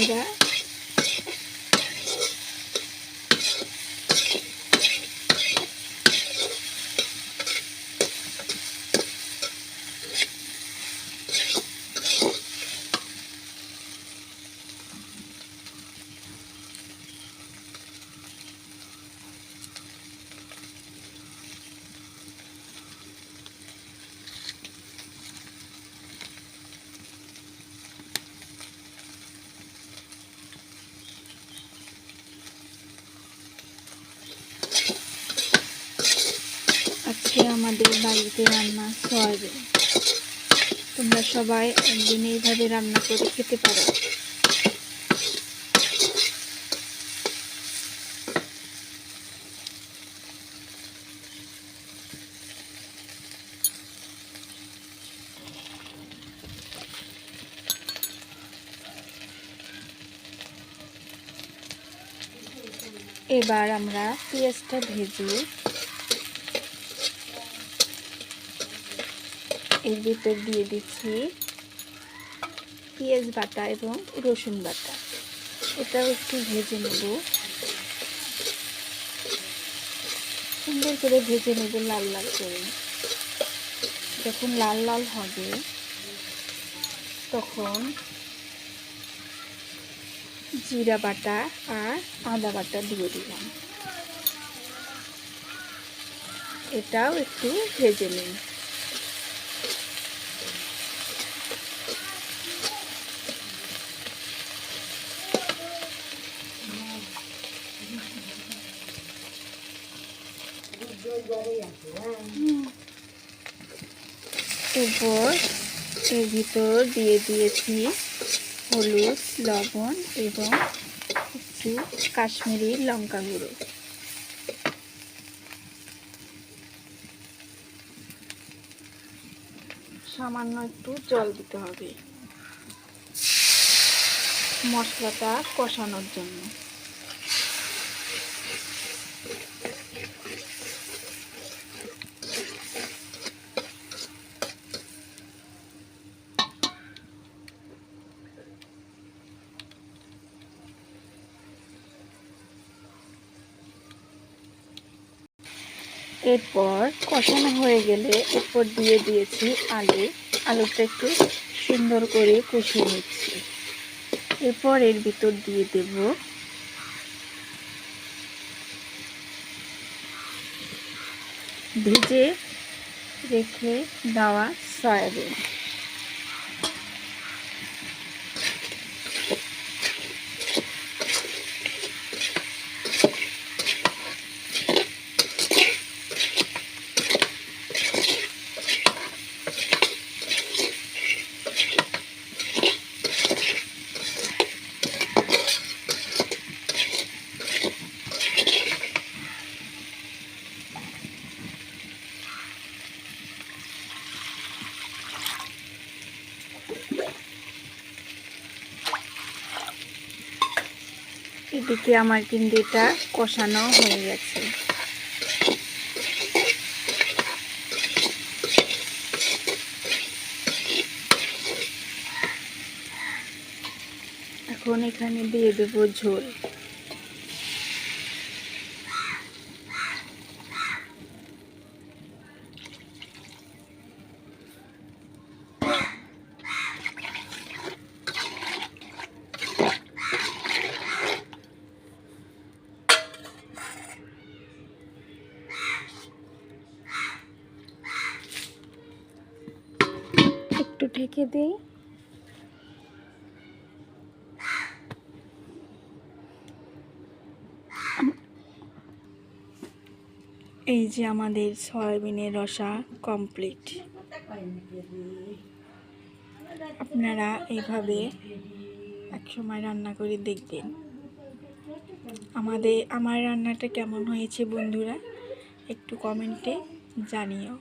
জিরা, আজকে আমাদের বাড়িতে রান্না সয়াবিন। তোমরা সবাই একদিন এইভাবে রান্না করে খেতে পারো। এবার আমরা পেঁয়াজটা ভেজে এর ভিতর দিয়ে দিচ্ছি পেঁয়াজ বাটা এবং রসুন বাটা। এটাও একটু ভেজে নেব, সুন্দর করে ভেজে নেব লাল লাল করে। যখন লাল লাল হবে তখন জিরা বাটা আর আদা বাটা দিয়ে দিলাম। এটাও একটু ভেজে নিন। এরপর এর ভিতর দিয়ে দিয়েছি হলুদ, লবণ এবং একটু কাশ্মীরি লঙ্কা গুঁড়ো। সামান্য একটু জল দিতে হবে মশলাটা কষানোর জন্য। এরপর কষানো হয়ে গেলে এরপর দিয়ে দিয়েছি আলুটা একটু সুন্দর করে কষিয়ে নিচ্ছি। এরপর এর ভিতর দিয়ে দেব ভেজে রেখে দেওয়া সয়াবিন। এদিকে আমার কিন্তু এটা কষানো হয়ে গেছে। এখন এখানে দিয়ে দেব ঝোল। একটু ঢেকে দিই। এই যে আমাদের সয়াবিনের রসা কমপ্লিট। আপনারা এইভাবে একসময় রান্না করে দেখবেন। আমার রান্নাটা কেমন হয়েছে বন্ধুরা একটু কমেন্টে জানিও।